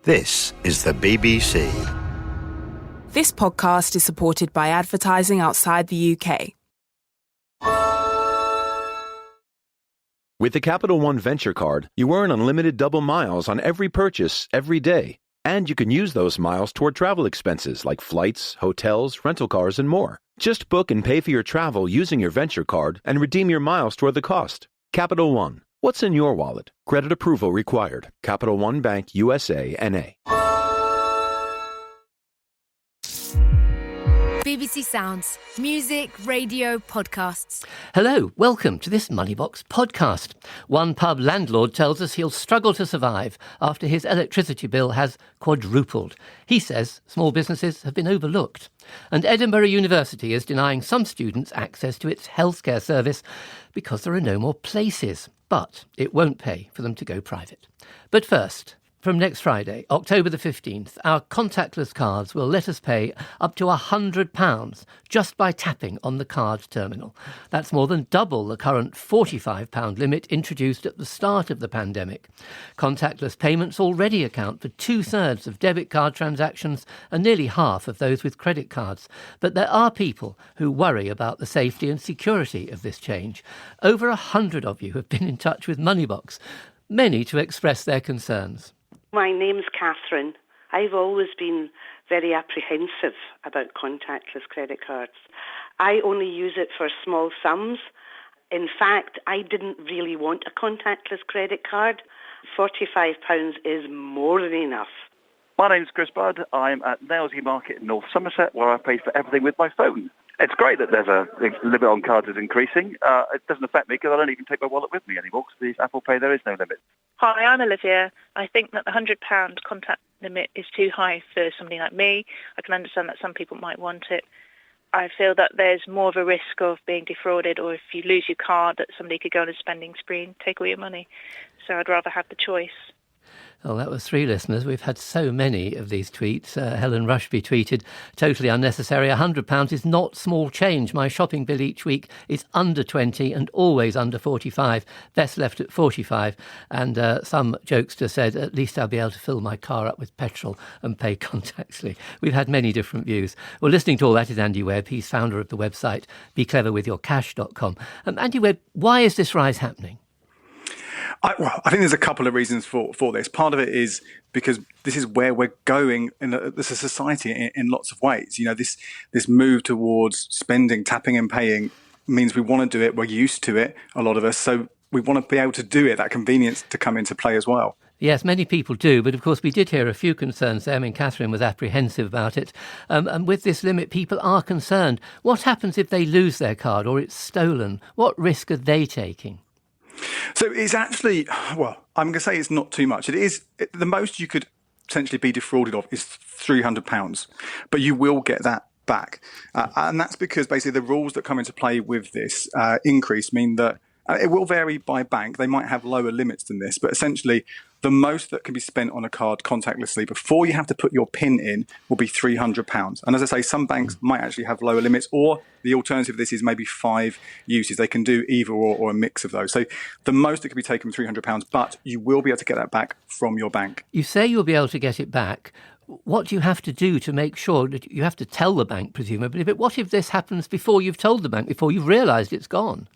This is the BBC. This podcast is supported by advertising outside the UK. With the Capital One Venture Card, you earn unlimited double miles on every purchase every day. And you can use those miles toward travel expenses like flights, hotels, rental cars, and more. Just book and pay for your travel using your Venture Card and redeem your miles toward the cost. Capital One. What's in your wallet? Credit approval required. Capital One Bank, USA, N.A. BBC Sounds. Music, radio, podcasts. Hello, welcome to this Moneybox podcast. One pub landlord tells us he'll struggle to survive after his electricity bill has quadrupled. He says small businesses have been overlooked. And Edinburgh University is denying some students access to its healthcare service because there are no more places. But it won't pay for them to go private. But first, from next Friday, October the 15th, our contactless cards will let us pay up to £100 just by tapping on the card terminal. That's more than double the current £45 limit introduced at the start of the pandemic. Contactless payments already account for 2/3 of debit card transactions and nearly half of those with credit cards. But there are people who worry about the safety and security of this change. Over 100 of you have been in touch with Moneybox, many to express their concerns. My name's Catherine. I've always been very apprehensive about contactless credit cards. I only use it for small sums. In fact, I didn't really want a contactless credit card. £45 is more than enough. My name's Chris Budd. I'm at Nailsea Market in North Somerset, where I pay for everything with my phone. It's great that there's a limit on cards is increasing. It doesn't affect me because I don't even take my wallet with me anymore because with Apple Pay there is no limit. Hi, I'm Olivia. I think that the £100 contact limit is too high for somebody like me. I can understand that some people might want it. I feel that there's more of a risk of being defrauded, or if you lose your card, that somebody could go on a spending spree and take all your money. So I'd rather have the choice. Well, that was 3 listeners. We've had so many of these tweets. Helen Rushby tweeted, totally unnecessary. £100 is not small change. My shopping bill each week is under 20 and always under 45. Best left at 45. And some jokester said, at least I'll be able to fill my car up with petrol and pay contactlessly. We've had many different views. Well, listening to all that is Andy Webb. He's founder of the website becleverwithyourcash.com. Andy Webb, why is this rise happening? I think there's a couple of reasons for this. Part of it is because this is where we're going as a society in lots of ways. You know, this move towards spending, tapping and paying means we want to do it. We're used to it, a lot of us. So we want to be able to do it, that convenience to come into play as well. Yes, many people do. But of course, we did hear a few concerns there. I mean, Catherine was apprehensive about it. And with this limit, people are concerned. What happens if they lose their card or it's stolen? What risk are they taking? So it's actually, well, I'm going to say it's not too much. The most you could potentially be defrauded of is £300, but you will get that back. And that's because basically the rules that come into play with this increase mean that it will vary by bank. They might have lower limits than this, but essentially the most that can be spent on a card contactlessly before you have to put your PIN in will be £300. And as I say, some banks might actually have lower limits, or the alternative of this is maybe 5 uses. They can do either or a mix of those. So the most that can be taken £300, but you will be able to get that back from your bank. You say you'll be able to get it back. What do you have to do to make sure that you have to tell the bank, presumably? But what if this happens before you've told the bank, before you've realised it's gone?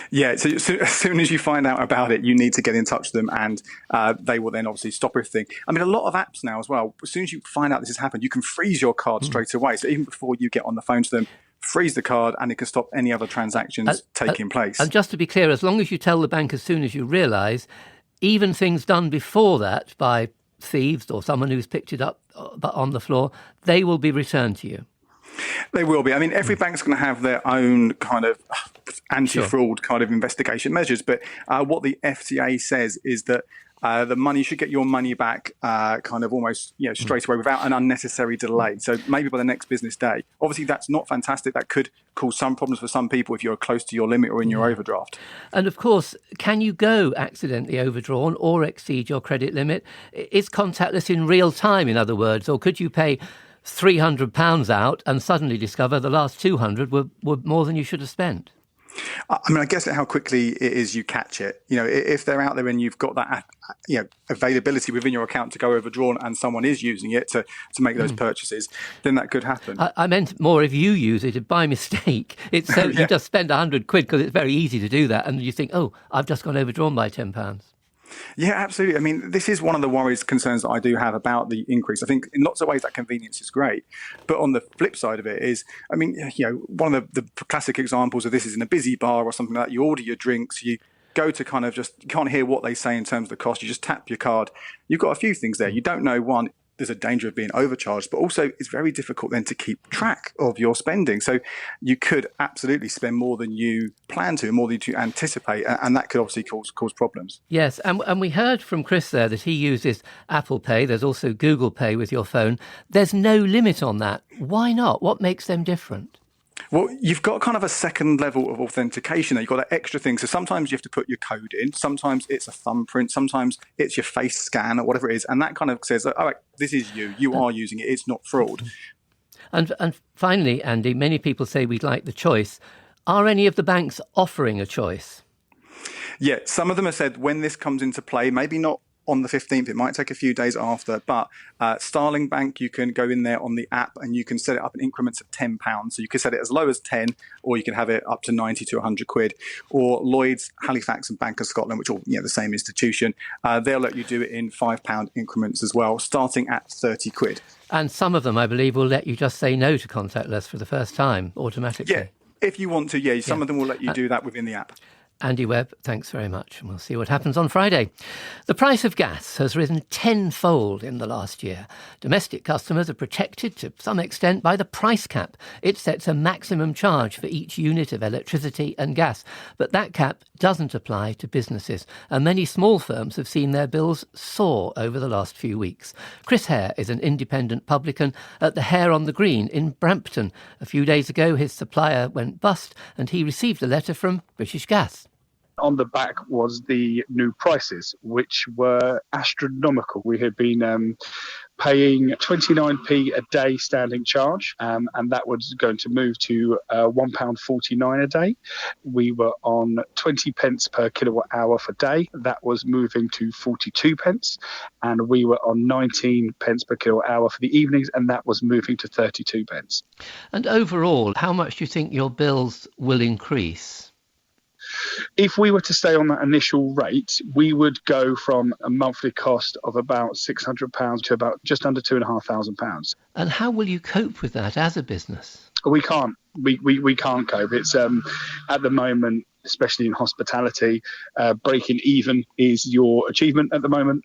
Yeah, so as soon as you find out about it, you need to get in touch with them, and they will then obviously stop everything. I mean, a lot of apps now as well, as soon as you find out this has happened, you can freeze your card straight away. So even before you get on the phone to them, freeze the card and it can stop any other transactions taking place. And just to be clear, as long as you tell the bank as soon as you realise, even things done before that by thieves or someone who's picked it up on the floor, they will be returned to you. They will be. I mean, every bank's going to have their own kind of anti-fraud kind of investigation measures. But what the FCA says is that the money, you should get your money back kind of almost straight away without an unnecessary delay. So maybe by the next business day. Obviously, that's not fantastic. That could cause some problems for some people if you're close to your limit or in your overdraft. And of course, can you go accidentally overdrawn or exceed your credit limit? Is contactless in real time, in other words, or could you pay £300 out and suddenly discover the last 200 were more than you should have spent? I mean, I guess how quickly it is you catch it. You know, if they're out there and you've got that, availability within your account to go overdrawn and someone is using it to make those purchases, then that could happen. I meant more if you use it by mistake. It's so you just spend £100 because it's very easy to do that, and you think, oh, I've just gone overdrawn by £10. Yeah, absolutely. I mean, this is one of the worries, concerns that I do have about the increase. I think in lots of ways that convenience is great. But on the flip side of it is, I mean, one of the classic examples of this is in a busy bar or something like that. You order your drinks, you go to kind of you can't hear what they say in terms of the cost. You just tap your card. You've got a few things there. You don't know, one, there's a danger of being overcharged, but also it's very difficult then to keep track of your spending. So you could absolutely spend more than you plan to, more than you anticipate, and that could obviously cause problems. Yes, and we heard from Chris there that he uses Apple Pay. There's also Google Pay with your phone. There's no limit on that. Why not? What makes them different? Well, you've got kind of a second level of authentication there. You've got that extra thing. So sometimes you have to put your code in. Sometimes it's a thumbprint. Sometimes it's your face scan or whatever it is. And that kind of says, all right, this is you. You are using it. It's not fraud. And finally, Andy, many people say we'd like the choice. Are any of the banks offering a choice? Yeah, some of them have said when this comes into play, maybe not on the 15th, it might take a few days after, but Starling Bank, you can go in there on the app and you can set it up in increments of £10. So you can set it as low as 10, or you can have it up to 90 to 100 quid. Or Lloyds, Halifax and Bank of Scotland, which are the same institution, they'll let you do it in £5 increments as well, starting at 30 quid. And some of them, I believe, will let you just say no to contactless for the first time automatically. Yeah, if you want to, some of them will let you do that within the app. Andy Webb, thanks very much, and we'll see what happens on Friday. The price of gas has risen tenfold in the last year. Domestic customers are protected to some extent by the price cap. It sets a maximum charge for each unit of electricity and gas, but that cap doesn't apply to businesses, and many small firms have seen their bills soar over the last few weeks. Chris Hare is an independent publican at the Hare on the Green in Brampton. A few days ago, his supplier went bust, and he received a letter from British Gas. On the back was the new prices, which were astronomical. We had been paying 29p a day standing charge, and that was going to move to £1.49 a day. We were on 20 pence per kilowatt hour for day. That was moving to 42 pence. And we were on 19 pence per kilowatt hour for the evenings, and that was moving to 32 pence. And overall, how much do you think your bills will increase? If we were to stay on that initial rate, we would go from a monthly cost of about £600 to about just under £2,500. And how will you cope with that as a business? We can't. We can't cope. It's at the moment, especially in hospitality, breaking even is your achievement at the moment.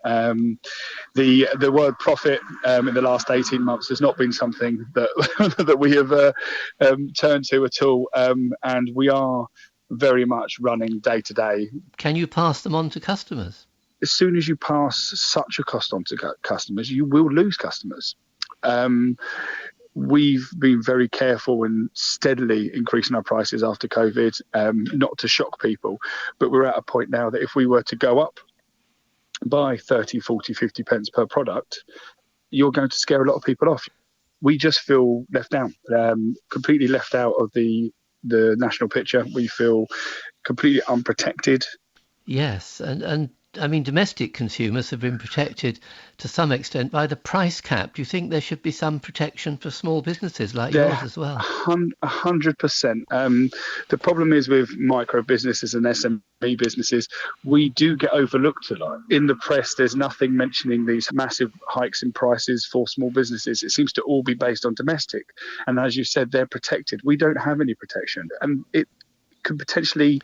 The word profit in the last 18 months has not been something that that we have turned to at all, and we are very much running day to day. Can you pass them on to customers? As soon as you pass such a cost on to customers, you will lose customers. We've been very careful in steadily increasing our prices after COVID, not to shock people, but we're at a point now that if we were to go up by 30, 40, 50 pence per product, you're going to scare a lot of people off. We just feel left out, completely left out of the national picture. We feel completely unprotected. Yes, and I mean, domestic consumers have been protected to some extent by the price cap. Do you think there should be some protection for small businesses like yours as well? 100%. The problem is with micro businesses and SME businesses, we do get overlooked a lot. In the press, there's nothing mentioning these massive hikes in prices for small businesses. It seems to all be based on domestic. And as you said, they're protected. We don't have any protection. And it could potentially...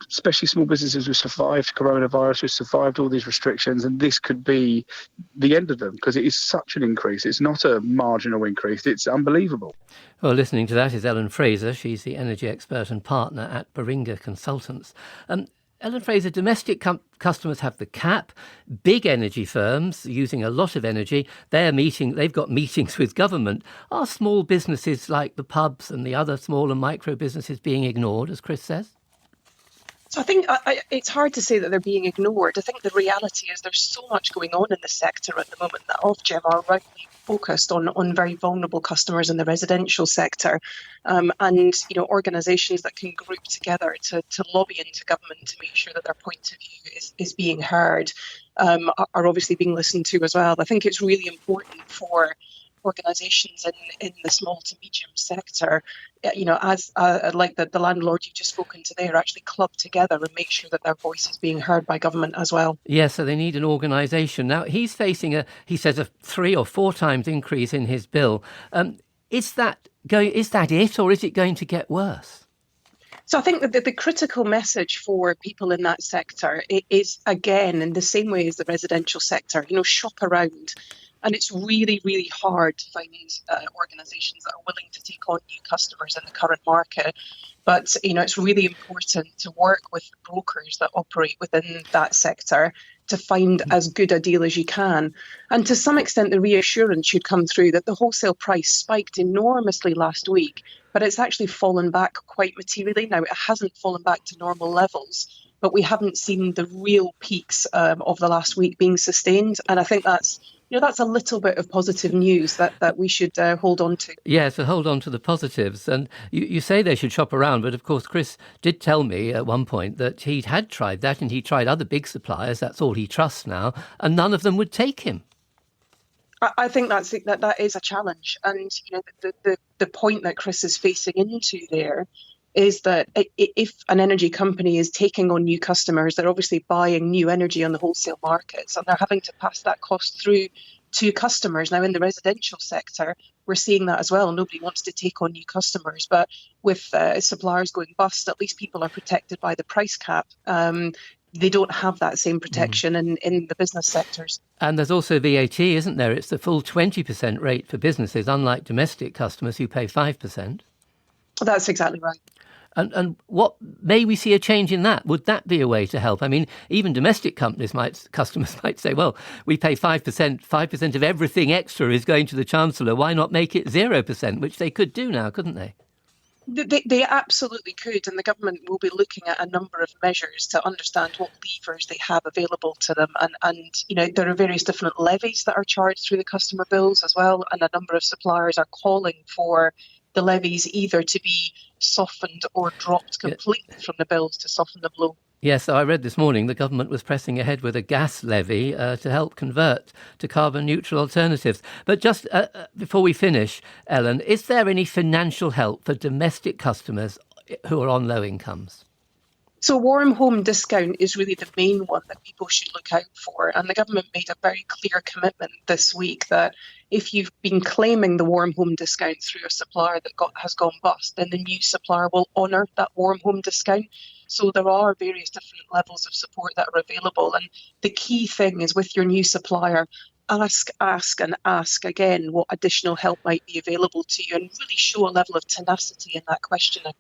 especially small businesses who survived coronavirus, who survived all these restrictions, and this could be the end of them because it is such an increase. It's not a marginal increase. It's unbelievable. Well, listening to that is Ellen Fraser. She's the energy expert and partner at Baringa Consultants. Ellen Fraser, domestic customers have the cap. Big energy firms using a lot of energy, they've got meetings with government. Are small businesses like the pubs and the other small and micro businesses being ignored, as Chris says? So I think it's hard to say that they're being ignored. I think the reality is there's so much going on in the sector at the moment that Ofgem are rightly focused on very vulnerable customers in the residential sector, and organisations that can group together to lobby into government to make sure that their point of view is being heard, are obviously being listened to as well. I think it's really important for organisations in the small to medium sector, as like the landlord you've just spoken to there, actually club together and make sure that their voice is being heard by government as well. Yeah, so they need an organisation. Now, he's facing he says, a 3 or 4 times increase in his bill. Is that it, or is it going to get worse? So I think that the critical message for people in that sector is, again, in the same way as the residential sector, shop around. And it's really, really hard to find organisations that are willing to take on new customers in the current market. But, it's really important to work with brokers that operate within that sector to find as good a deal as you can. And to some extent, the reassurance should come through that the wholesale price spiked enormously last week, but it's actually fallen back quite materially. Now, it hasn't fallen back to normal levels, but we haven't seen the real peaks of the last week being sustained. And I think that's a little bit of positive news that we should hold on to. Yeah, so hold on to the positives. And you say they should shop around, but of course Chris did tell me at one point that he had tried that, and he tried other big suppliers, that's all he trusts now, and none of them would take him. I think that is a challenge. And the point that Chris is facing into there is that if an energy company is taking on new customers, they're obviously buying new energy on the wholesale markets, and they're having to pass that cost through to customers. Now, in the residential sector, we're seeing that as well. Nobody wants to take on new customers, but with suppliers going bust, at least people are protected by the price cap. They don't have that same protection in the business sectors. And there's also VAT, isn't there? It's the full 20% rate for businesses, unlike domestic customers who pay 5%. That's exactly right. And what may we see a change in that? Would that be a way to help? I mean, even domestic customers might say, well, we pay 5% of everything extra is going to the Chancellor. Why not make it 0%, which they could do now, couldn't they? They absolutely could, and the government will be looking at a number of measures to understand what levers they have available to them. And there are various different levies that are charged through the customer bills as well, and a number of suppliers are calling for the levies either to be softened or dropped completely from the bills to soften the blow. Yes, I read this morning the government was pressing ahead with a gas levy to help convert to carbon-neutral alternatives. But just before we finish, Ellen, is there any financial help for domestic customers who are on low incomes? So warm home discount is really the main one that people should look out for. And the government made a very clear commitment this week that if you've been claiming the warm home discount through a supplier that has gone bust, then the new supplier will honour that warm home discount. So there are various different levels of support that are available. And the key thing is with your new supplier, ask again what additional help might be available to you and really show a level of tenacity in that questioning.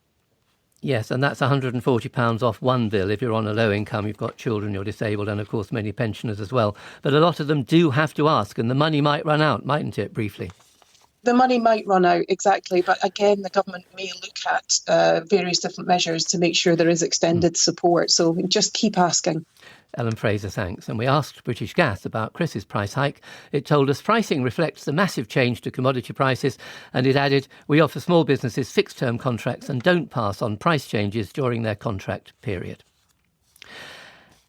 Yes, and that's £140 off one bill if you're on a low income, you've got children, you're disabled, and of course many pensioners as well. But a lot of them do have to ask, and the money might run out, mightn't it, briefly? The money might run out, exactly. But again, the government may look at various different measures to make sure there is extended support. So just keep asking. Ellen Fraser, thanks. And we asked British Gas about Chris's price hike. It told us pricing reflects the massive change to commodity prices. And it added, we offer small businesses fixed-term contracts and don't pass on price changes during their contract period.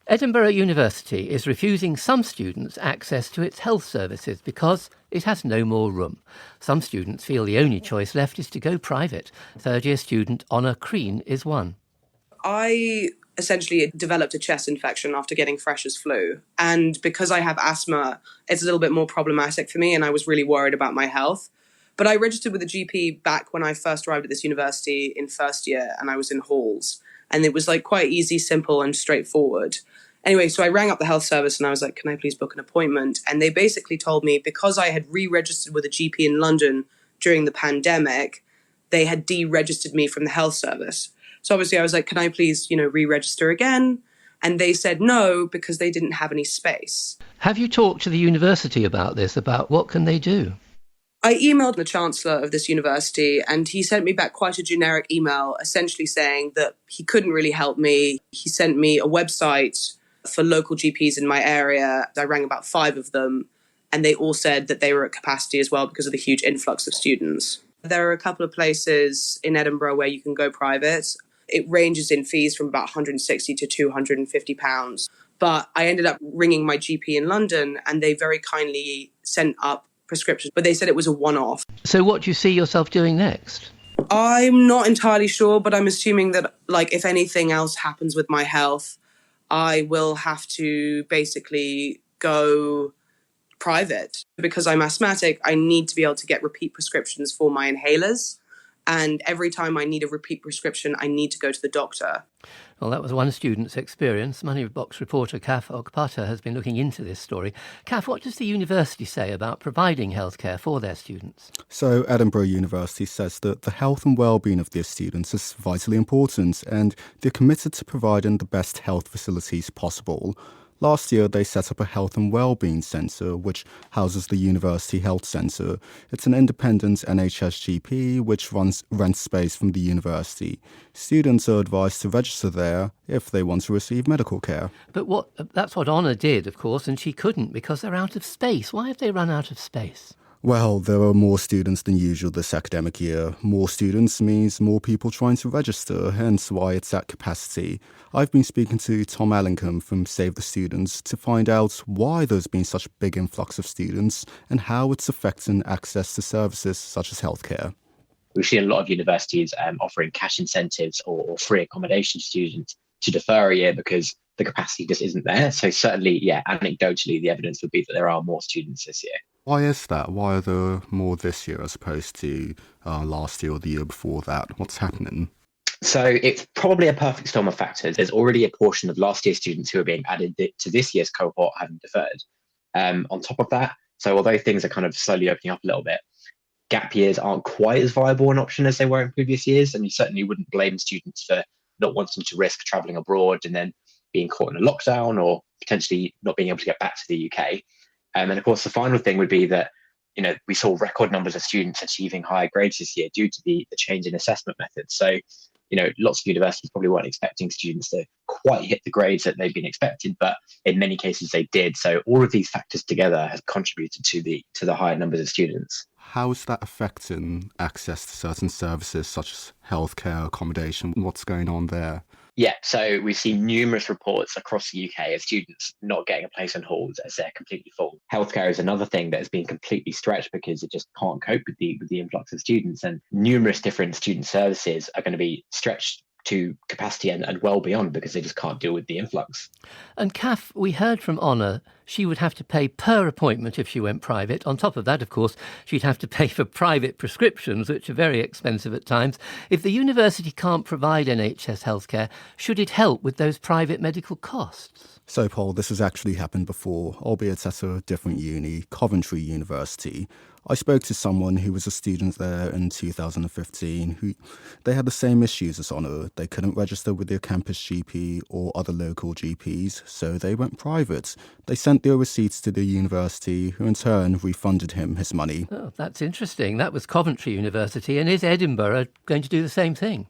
Edinburgh University is refusing some students access to its health services because it has no more room. Some students feel the only choice left is to go private. Third-year student Honor Crean is one. I essentially developed a chest infection after getting Freshers' flu. And because I have asthma, it's a little bit more problematic for me, and I was really worried about my health. But I registered with a GP back when I first arrived at this university in first year, and I was in halls. And it was quite easy, simple, and straightforward. Anyway, so I rang up the health service and I was like, can I please book an appointment? And they basically told me because I had re-registered with a GP in London during the pandemic, they had deregistered me from the health service. So obviously I was like, can I please, re-register again? And they said no, because they didn't have any space. Have you talked to the university about this, about what can they do? I emailed the Chancellor of this university and he sent me back quite a generic email, essentially saying that he couldn't really help me. He sent me a website for local GPs in my area. I rang about 5 of them And they all said that they were at capacity as well because of the huge influx of students. There are a couple of places in Edinburgh where you can go private. It ranges in fees from about £160 to £250. But I ended up ringing my GP in London and they very kindly sent up prescriptions, but they said it was a one-off. So what do you see yourself doing next? I'm not entirely sure, but I'm assuming that, like, if anything else happens with my health, I will have to basically go private. Because I'm asthmatic, I need to be able to get repeat prescriptions for my inhalers. And every time I need a repeat prescription, I need to go to the doctor. Well, that was one student's experience. Moneybox reporter Kaf Okpata has been looking into this story. Kaf, what does the university say about providing healthcare for their students? So Edinburgh University says that the health and well-being of their students is vitally important and they're committed to providing the best health facilities possible. Last year, they set up a health and wellbeing centre, which houses the University Health Centre. It's an independent NHS GP which rents space from the university. Students are advised to register there if they want to receive medical care. But that's what Honor did, of course, and she couldn't because they're out of space. Why have they run out of space? Well, there are more students than usual this academic year. More students means more people trying to register, hence why it's at capacity. I've been speaking to Tom Allingham from Save the Students to find out why there's been such a big influx of students and how it's affecting access to services such as healthcare. We've seen a lot of universities offering cash incentives or free accommodation to students to defer a year because the capacity just isn't there. So certainly, anecdotally, the evidence would be that there are more students this year. Why is that? Why are there more this year as opposed to last year or the year before that? What's happening? So it's probably a perfect storm of factors. There's already a portion of last year's students who are being added to this year's cohort having deferred. On top of that, so although things are kind of slowly opening up a little bit, gap years aren't quite as viable an option as they were in previous years. And you certainly wouldn't blame students for not wanting to risk travelling abroad and then being caught in a lockdown or potentially not being able to get back to the UK. And of course, the final thing would be that, we saw record numbers of students achieving higher grades this year due to the change in assessment methods. So, lots of universities probably weren't expecting students to quite hit the grades that they've been expected, but in many cases they did. So all of these factors together have contributed to the higher numbers of students. How is that affecting access to certain services such as healthcare, accommodation? What's going on there? Yeah, so we've seen numerous reports across the UK of students not getting a place on halls as they're completely full. Healthcare is another thing that has been completely stretched because it just can't cope with the influx of students, and numerous different student services are going to be stretched to capacity and well beyond because they just can't deal with the influx. And Kaf, we heard from Honor, she would have to pay per appointment if she went private. On top of that, of course, she'd have to pay for private prescriptions, which are very expensive at times. If the university can't provide NHS healthcare, should it help with those private medical costs? So, Paul, this has actually happened before, albeit at a different uni, Coventry University. I spoke to someone who was a student there in 2015 they had the same issues as Honor. They couldn't register with their campus GP or other local GPs, so they went private. They sent their receipts to the university, who in turn refunded him his money. Oh, that's interesting. That was Coventry University, and is Edinburgh going to do the same thing?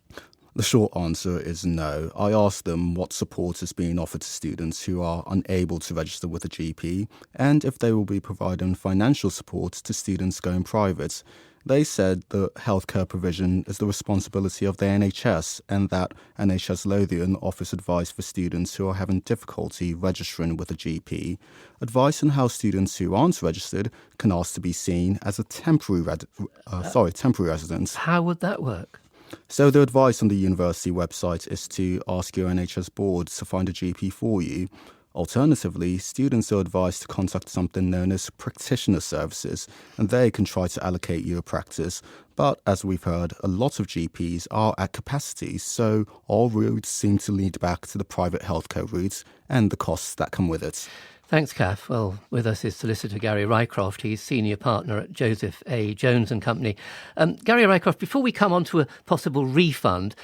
The short answer is no. I asked them what support is being offered to students who are unable to register with a GP and if they will be providing financial support to students going private. They said that healthcare provision is the responsibility of the NHS and that NHS Lothian offers advice for students who are having difficulty registering with a GP. Advice on how students who aren't registered can ask to be seen as a temporary resident. How would that work? So the advice on the university website is to ask your NHS board to find a GP for you. Alternatively, students are advised to contact something known as practitioner services, and they can try to allocate you a practice. But as we've heard, a lot of GPs are at capacity, so all routes seem to lead back to the private healthcare route and the costs that come with it. Thanks, Kath. Well, with us is solicitor Gary Rycroft. He's senior partner at Joseph A. Jones and Company. Gary Rycroft, before we come on to a possible refund,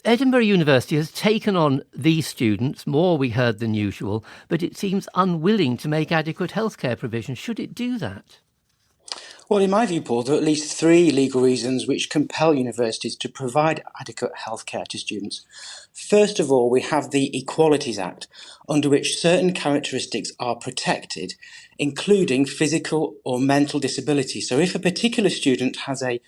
Edinburgh University has taken on these students, more we heard than usual, but it seems unwilling to make adequate healthcare provision. Should it do that? Well, in my view, Paul, there are at least three legal reasons which compel universities to provide adequate healthcare to students. First of all, we have the Equalities Act, under which certain characteristics are protected, including physical or mental disability. So if a particular student has a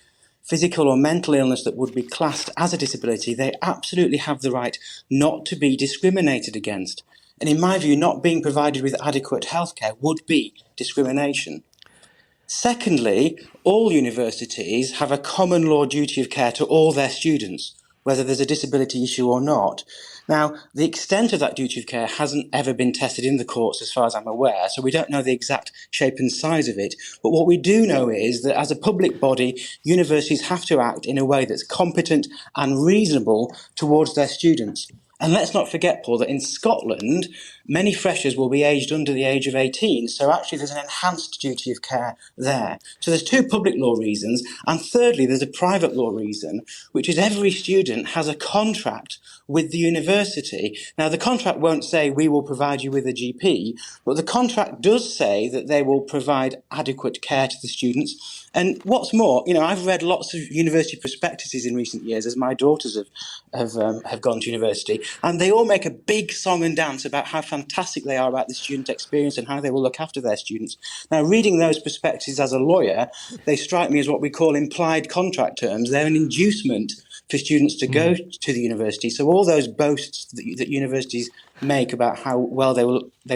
physical or mental illness that would be classed as a disability, they absolutely have the right not to be discriminated against. And in my view, not being provided with adequate healthcare would be discrimination. Secondly, all universities have a common law duty of care to all their students, whether there's a disability issue or not. Now, the extent of that duty of care hasn't ever been tested in the courts as far as I'm aware, so we don't know the exact shape and size of it. But what we do know is that as a public body, universities have to act in a way that's competent and reasonable towards their students. And let's not forget, Paul, that in Scotland, many freshers will be aged under the age of 18. So actually there's an enhanced duty of care there. So there's two public law reasons. And thirdly, there's a private law reason, which is every student has a contract with the university. Now, the contract won't say we will provide you with a GP, but the contract does say that they will provide adequate care to the students. And what's more, I've read lots of university prospectuses in recent years as my daughters have gone to university, and they all make a big song and dance about how fantastic they are about the student experience and how they will look after their students. Now, reading those prospectuses as a lawyer, they strike me as what we call implied contract terms. They're an inducement for students to go to the university. So all those boasts that universities make about how well they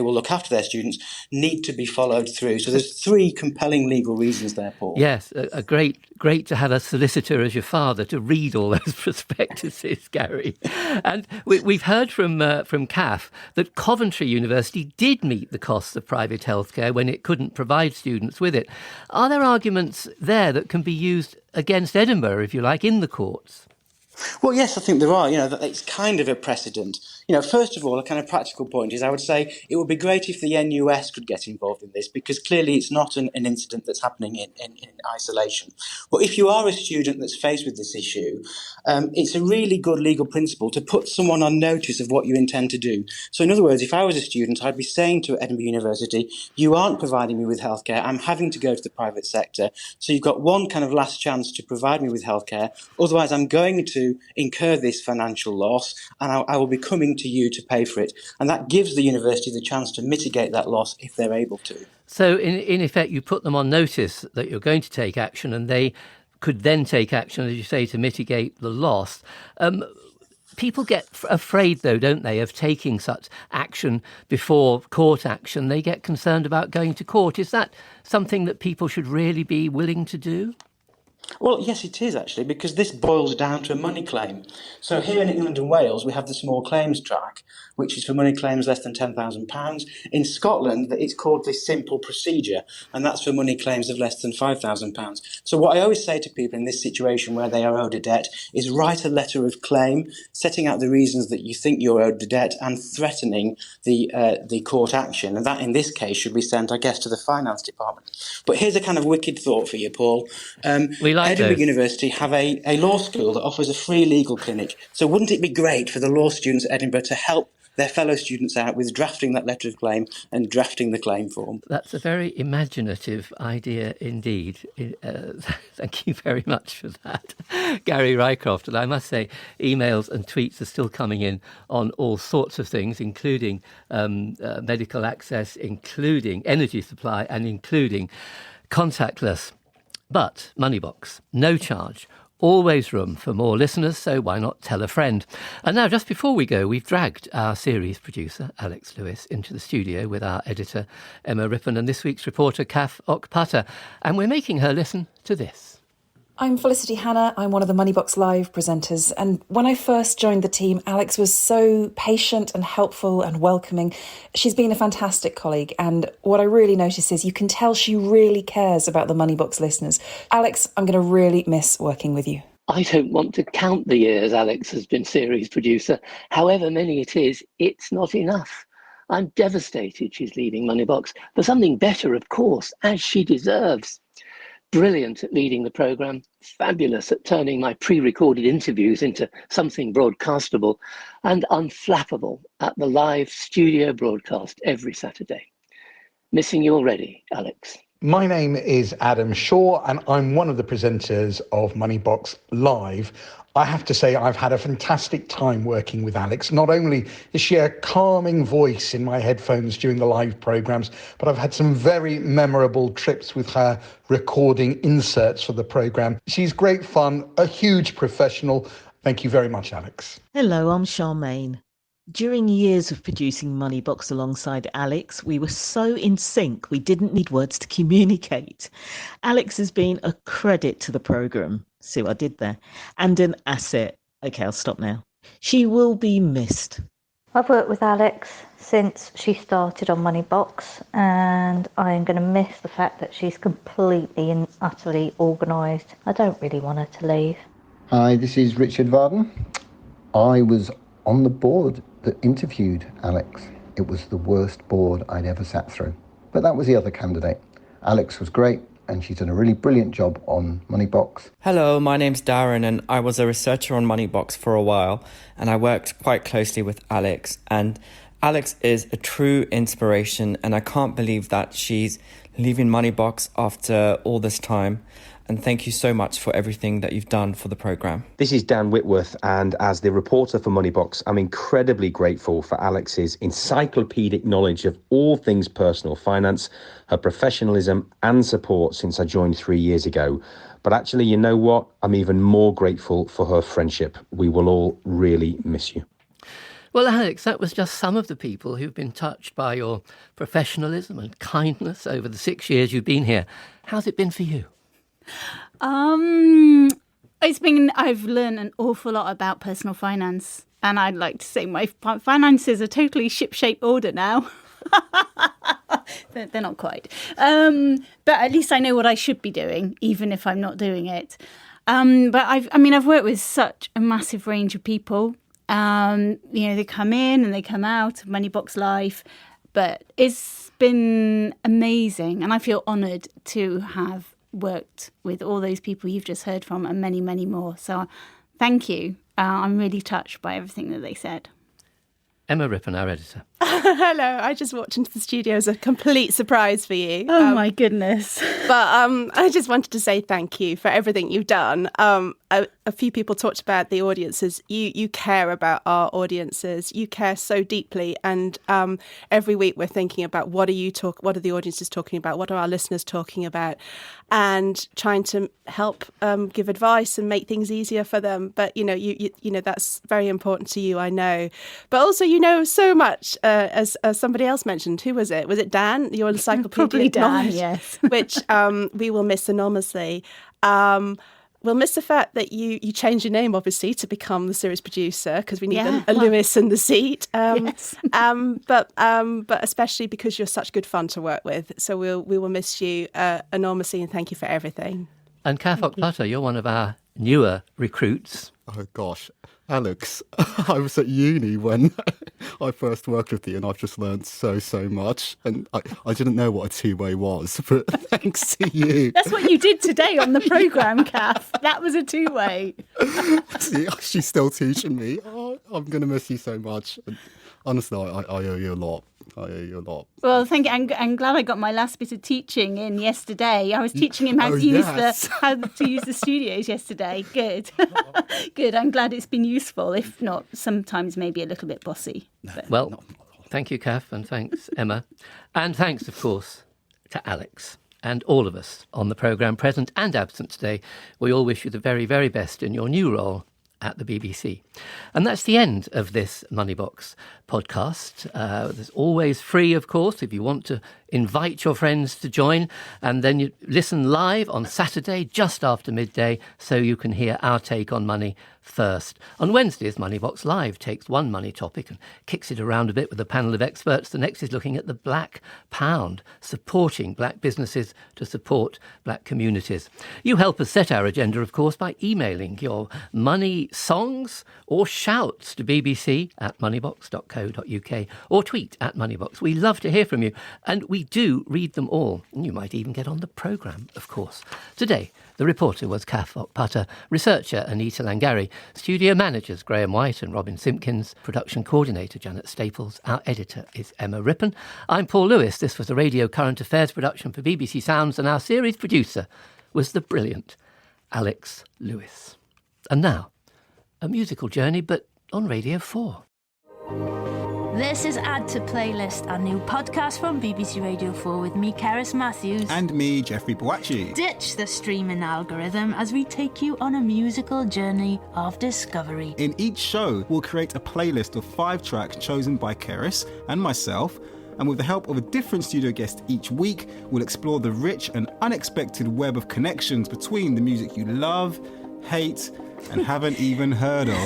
will look after their students need to be followed through. So there's three compelling legal reasons there, Paul. Yes, a great to have a solicitor as your father to read all those prospectuses, Gary. And we've heard from CAF that Coventry University did meet the costs of private healthcare when it couldn't provide students with it. Are there arguments there that can be used against Edinburgh, if you like, in the courts? Well, yes, I think there are. It's kind of a precedent. First of all, a kind of practical point is I would say it would be great if the NUS could get involved in this, because clearly it's not an incident that's happening in isolation. But if you are a student that's faced with this issue, it's a really good legal principle to put someone on notice of what you intend to do. So in other words, if I was a student, I'd be saying to Edinburgh University, you aren't providing me with healthcare, I'm having to go to the private sector. So you've got one kind of last chance to provide me with healthcare. Otherwise, I'm going to incur this financial loss, and I will be coming to you to pay for it. And that gives the university the chance to mitigate that loss if they're able to. So in effect, you put them on notice that you're going to take action, and they could then take action, as you say, to mitigate the loss. People get afraid, though, don't they, of taking such action before court action. They get concerned about going to court. Is that something that people should really be willing to do? Well, yes, it is actually, because this boils down to a money claim. So here in England and Wales, we have the small claims track, which is for money claims less than £10,000. In Scotland, it's called the simple procedure, and that's for money claims of less than £5,000. So what I always say to people in this situation where they are owed a debt is write a letter of claim, setting out the reasons that you think you're owed the debt and threatening the court action. And that, in this case, should be sent, I guess, to the finance department. But here's a kind of wicked thought for you, Paul. Edinburgh University have a law school that offers a free legal clinic. So wouldn't it be great for the law students at Edinburgh to help their fellow students out with drafting that letter of claim and drafting the claim form? That's a very imaginative idea indeed. Thank you very much for that, Gary Rycroft. And I must say, emails and tweets are still coming in on all sorts of things, including medical access, including energy supply, and including contactless. But Moneybox, no charge, always room for more listeners, so why not tell a friend? And now, just before we go, we've dragged our series producer, Alex Lewis, into the studio with our editor, Emma Rippon, and this week's reporter, Kath Okpata, and we're making her listen to this. I'm Felicity Hannah. I'm one of the Moneybox Live presenters. And when I first joined the team, Alex was so patient and helpful and welcoming. She's been a fantastic colleague. And what I really notice is you can tell she really cares about the Moneybox listeners. Alex, I'm going to really miss working with you. I don't want to count the years Alex has been series producer. However many it is, it's not enough. I'm devastated she's leaving Moneybox for something better, of course, as she deserves. Brilliant at leading the programme, fabulous at turning my pre-recorded interviews into something broadcastable, and unflappable at the live studio broadcast every Saturday. Missing you already, Alex. My name is Adam Shaw and I'm one of the presenters of Moneybox Live. I have to say I've had a fantastic time working with Alex. Not only is she a calming voice in my headphones during the live programmes, but I've had some very memorable trips with her recording inserts for the programme. She's great fun, a huge professional. Thank you very much, Alex. Hello, I'm Charmaine. During years of producing Moneybox alongside Alex, we were so in sync we didn't need words to communicate. Alex has been a credit to the programme, see what I did there, and an asset. Okay, I'll stop now. She will be missed. I've worked with Alex since she started on Moneybox, and I am going to miss the fact that she's completely and utterly organised. I don't really want her to leave. Hi, this is Richard Varden. I was on the board that interviewed Alex. It was the worst board I'd ever sat through. But that was the other candidate. Alex was great, and she's done a really brilliant job on Moneybox. Hello, my name's Darren, and I was a researcher on Moneybox for a while, and I worked quite closely with Alex. And Alex is a true inspiration, and I can't believe that she's leaving Moneybox after all this time. And thank you so much for everything that you've done for the programme. This is Dan Whitworth, and as the reporter for Moneybox, I'm incredibly grateful for Alex's encyclopedic knowledge of all things personal finance, her professionalism and support since I joined 3 years ago. But actually, you know what? I'm even more grateful for her friendship. We will all really miss you. Well, Alex, that was just some of the people who've been touched by your professionalism and kindness over the 6 years you've been here. How's it been for you? I've learned an awful lot about personal finance, and I'd like to say my finances are totally shipshape order now. They're not quite, but at least I know what I should be doing, even if I'm not doing it. But I've worked with such a massive range of people. They come in and they come out of Moneybox Live, but it's been amazing, and I feel honoured to have worked with all those people you've just heard from and many, many more. So thank you. I'm really touched by everything that they said. Emma Rippon, our editor. Hello, I just walked into the studio as a complete surprise for you. Oh my goodness. But I just wanted to say thank you for everything you've done. A few people talked about the audiences. You care about our audiences. You care so deeply. And every week we're thinking about what are the audiences talking about? What are our listeners talking about? And trying to help give advice and make things easier for them. But, you know, that's very important to you, I know. But also, you know so much, as somebody else mentioned. Who was it? Was it Dan? Your encyclopedia? Probably Dan, knowledge, yes. Which we will miss enormously. We'll miss the fact that you changed your name, obviously, to become the series producer, because we need a Lewis in the seat. Yes. But especially because you're such good fun to work with. So we will miss you enormously, and thank you for everything. And Kath Ockbutter, you're one of our newer recruits. Oh, gosh. Alex, I was at uni when I first worked with you, and I've just learned so much. And I didn't know what a two-way was, but thanks to you. That's what you did today on the programme, Kath. That was a two-way. See, she's still teaching me. Oh, I'm going to miss you so much. And honestly, I owe you a lot. I owe you a lot. Well, thank you. I'm glad I got my last bit of teaching in yesterday. I was teaching him how to use the studios yesterday. Good. Good. I'm glad it's been useful, if not sometimes maybe a little bit bossy. Well, thank you, Kath, and thanks, Emma. And thanks, of course, to Alex and all of us on the programme, present and absent today. We all wish you the very, very best in your new role at the BBC. And that's the end of this Moneybox podcast. There's always free, of course, if you want to invite your friends to join. And then you listen live on Saturday, just after midday, so you can hear our take on money first. On Wednesdays, Moneybox Live takes one money topic and kicks it around a bit with a panel of experts. The next is looking at the black pound, supporting black businesses to support black communities. You help us set our agenda, of course, by emailing your money songs or shouts to bbc@moneybox.co.uk or tweet @moneybox. We love to hear from you, and we do read them all. And you might even get on the programme, of course. Today, the reporter was Kath Putter, researcher Anita Langari, studio managers Graham White and Robin Simpkins, production coordinator Janet Staples, our editor is Emma Rippon. I'm Paul Lewis. This was a radio current affairs production for BBC Sounds, and our series producer was the brilliant Alex Lewis. And now, a musical journey, but on Radio 4. This is Add to Playlist, a new podcast from BBC Radio 4 with me, Karis Matthews. And me, Jeffrey Boachi. Ditch the streaming algorithm as we take you on a musical journey of discovery. In each show, we'll create a playlist of 5 tracks chosen by Karis and myself, and with the help of a different studio guest each week, we'll explore the rich and unexpected web of connections between the music you love, hate, and haven't even heard of.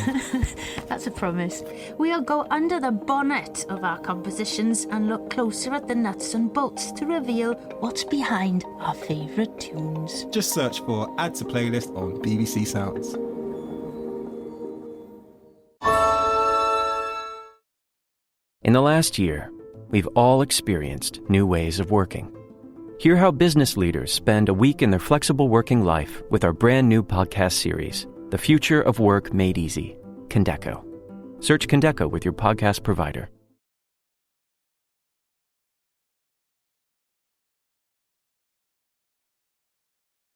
That's a promise. We'll go under the bonnet of our compositions and look closer at the nuts and bolts to reveal what's behind our favourite tunes. Just search for Add to Playlist on BBC Sounds. In the last year, we've all experienced new ways of working. Hear how business leaders spend a week in their flexible working life with our brand new podcast series, The Future of Work Made Easy, Condeco. Search Condeco with your podcast provider.